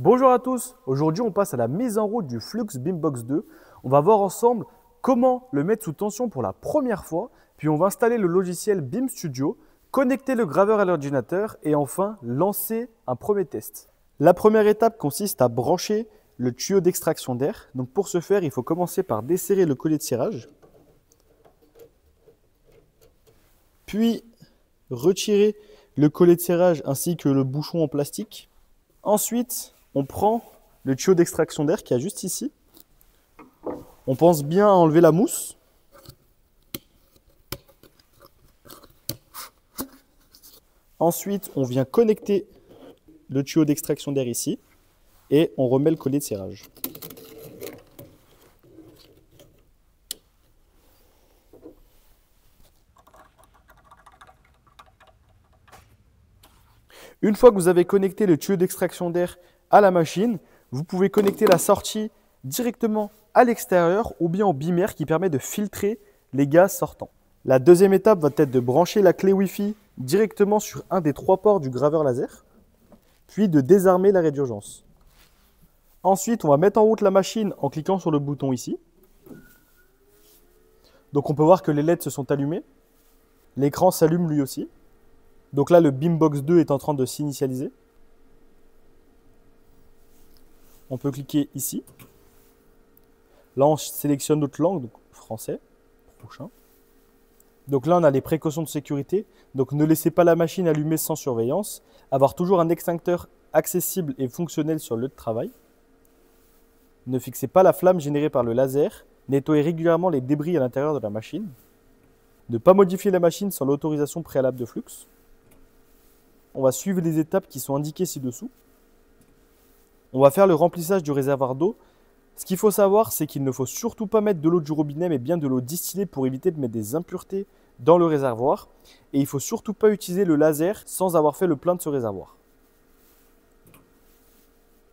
Bonjour à tous, aujourd'hui on passe à la mise en route du Flux Beambox 2. On va voir ensemble comment le mettre sous tension pour la première fois, puis on va installer le logiciel Beam Studio, connecter le graveur à l'ordinateur et enfin lancer un premier test. La première étape consiste à brancher le tuyau d'extraction d'air. Donc pour ce faire, il faut commencer par desserrer le collet de cirage, puis retirer le collet de serrage ainsi que le bouchon en plastique. Ensuite, on prend le tuyau d'extraction d'air qui est juste ici. On pense bien à enlever la mousse. Ensuite, on vient connecter le tuyau d'extraction d'air ici et on remet le collet de serrage. Une fois que vous avez connecté le tuyau d'extraction d'air à la machine, vous pouvez connecter la sortie directement à l'extérieur ou bien au bimmer qui permet de filtrer les gaz sortants. La deuxième étape va être de brancher la clé Wi-Fi directement sur un des 3 ports du graveur laser, puis de désarmer l'arrêt d'urgence. Ensuite, on va mettre en route la machine en cliquant sur le bouton ici. Donc on peut voir que les LED se sont allumés. L'écran s'allume lui aussi. Donc là, le Beambox 2 est en train de s'initialiser. On peut cliquer ici. Là, on sélectionne notre langue, donc français, prochain. Donc là, on a les précautions de sécurité. Donc ne laissez pas la machine allumée sans surveillance. Avoir toujours un extincteur accessible et fonctionnel sur le lieu de travail. Ne fixez pas la flamme générée par le laser. Nettoyez régulièrement les débris à l'intérieur de la machine. Ne pas modifier la machine sans l'autorisation préalable de Flux. On va suivre les étapes qui sont indiquées ci-dessous. On va faire le remplissage du réservoir d'eau. Ce qu'il faut savoir, c'est qu'il ne faut surtout pas mettre de l'eau du robinet, mais bien de l'eau distillée pour éviter de mettre des impuretés dans le réservoir. Et il ne faut surtout pas utiliser le laser sans avoir fait le plein de ce réservoir.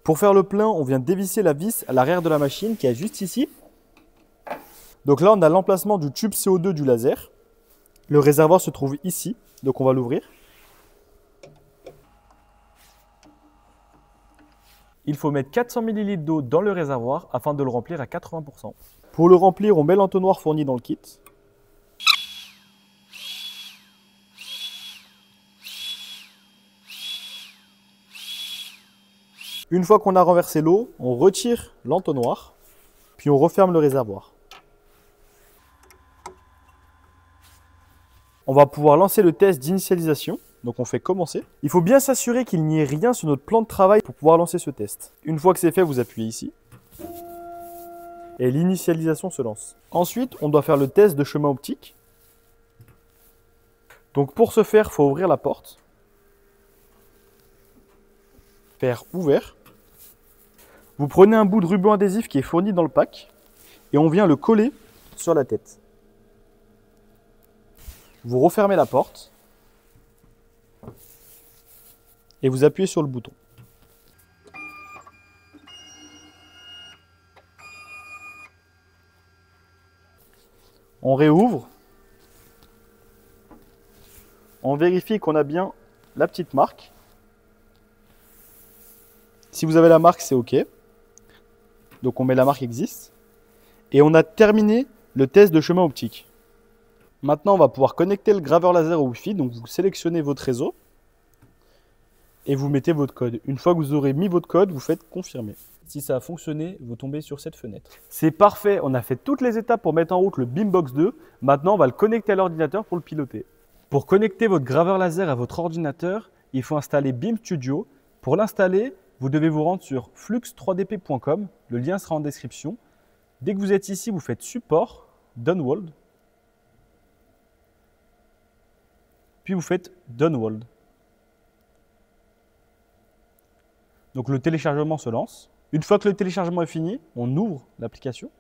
Pour faire le plein, on vient dévisser la vis à l'arrière de la machine qui est juste ici. Donc là, on a l'emplacement du tube CO2 du laser. Le réservoir se trouve ici, donc on va l'ouvrir. Il faut mettre 400 ml d'eau dans le réservoir afin de le remplir à 80%. Pour le remplir, on met l'entonnoir fourni dans le kit. Une fois qu'on a renversé l'eau, on retire l'entonnoir, puis on referme le réservoir. On va pouvoir lancer le test d'initialisation. Donc on fait commencer. Il faut bien s'assurer qu'il n'y ait rien sur notre plan de travail pour pouvoir lancer ce test. Une fois que c'est fait, vous appuyez ici. Et l'initialisation se lance. Ensuite, on doit faire le test de chemin optique. Donc pour ce faire, il faut ouvrir la porte. Faire ouvert. Vous prenez un bout de ruban adhésif qui est fourni dans le pack. Et on vient le coller sur la tête. Vous refermez la porte. Et vous appuyez sur le bouton. On réouvre. On vérifie qu'on a bien la petite marque. Si vous avez la marque, c'est OK. Donc on met la marque existe. Et on a terminé le test de chemin optique. Maintenant, on va pouvoir connecter le graveur laser au Wi-Fi. Donc vous sélectionnez votre réseau. Et vous mettez votre code. Une fois que vous aurez mis votre code, vous faites confirmer. Si ça a fonctionné, vous tombez sur cette fenêtre. C'est parfait, on a fait toutes les étapes pour mettre en route le Beambox 2. Maintenant, on va le connecter à l'ordinateur pour le piloter. Pour connecter votre graveur laser à votre ordinateur, il faut installer Beam Studio. Pour l'installer, vous devez vous rendre sur flux3dp.com. Le lien sera en description. Dès que vous êtes ici, vous faites Support, Download. Puis vous faites Download. Donc le téléchargement se lance. Une fois que le téléchargement est fini, on ouvre l'application.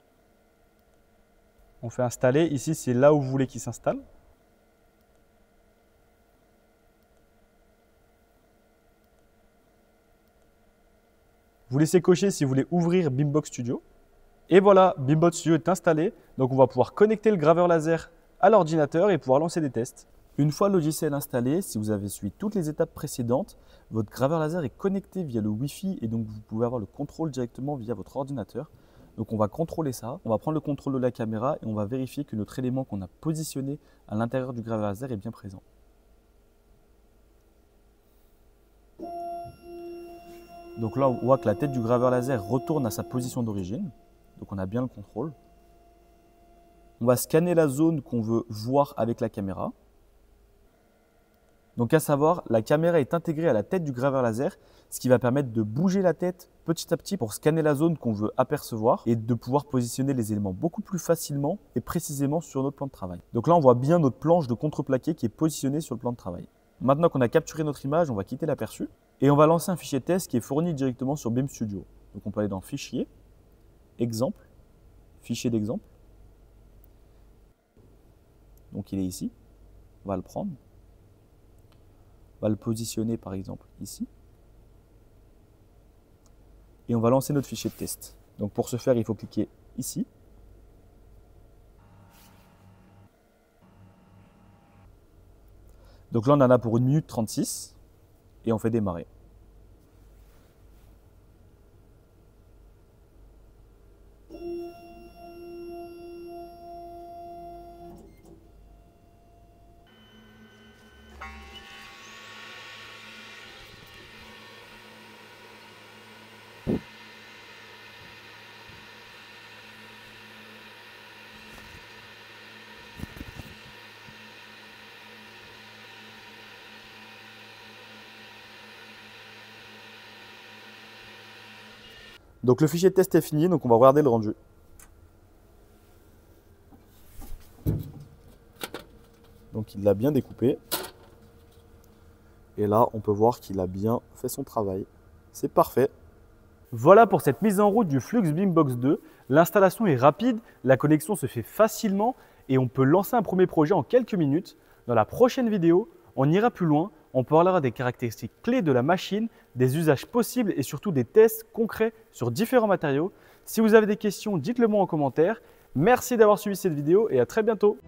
On fait installer. Ici, c'est là où vous voulez qu'il s'installe. Vous laissez cocher si vous voulez ouvrir Beambox Studio. Et voilà, Beambox Studio est installé. Donc on va pouvoir connecter le graveur laser à l'ordinateur et pouvoir lancer des tests. Une fois le logiciel installé, si vous avez suivi toutes les étapes précédentes, votre graveur laser est connecté via le Wi-Fi et donc vous pouvez avoir le contrôle directement via votre ordinateur. Donc on va contrôler ça, on va prendre le contrôle de la caméra et on va vérifier que notre élément qu'on a positionné à l'intérieur du graveur laser est bien présent. Donc là, on voit que la tête du graveur laser retourne à sa position d'origine. Donc on a bien le contrôle. On va scanner la zone qu'on veut voir avec la caméra. Donc à savoir, la caméra est intégrée à la tête du graveur laser, ce qui va permettre de bouger la tête petit à petit pour scanner la zone qu'on veut apercevoir et de pouvoir positionner les éléments beaucoup plus facilement et précisément sur notre plan de travail. Donc là, on voit bien notre planche de contreplaqué qui est positionnée sur le plan de travail. Maintenant qu'on a capturé notre image, on va quitter l'aperçu et on va lancer un fichier test qui est fourni directement sur BIM Studio. Donc on peut aller dans Fichier, Exemple, Fichier d'exemple. Donc il est ici, on va le prendre. On va le positionner par exemple ici. Et on va lancer notre fichier de test. Donc pour ce faire, il faut cliquer ici. Donc là, on en a pour 1 minute 36 et on fait démarrer. Donc le fichier de test est fini, donc on va regarder le rendu. Donc il l'a bien découpé. Et là, on peut voir qu'il a bien fait son travail. C'est parfait. Voilà pour cette mise en route du Flux BIM Box 2. L'installation est rapide, la connexion se fait facilement et on peut lancer un premier projet en quelques minutes. Dans la prochaine vidéo, on ira plus loin, on parlera des caractéristiques clés de la machine, des usages possibles et surtout des tests concrets sur différents matériaux. Si vous avez des questions, dites-le moi en commentaire. Merci d'avoir suivi cette vidéo et à très bientôt.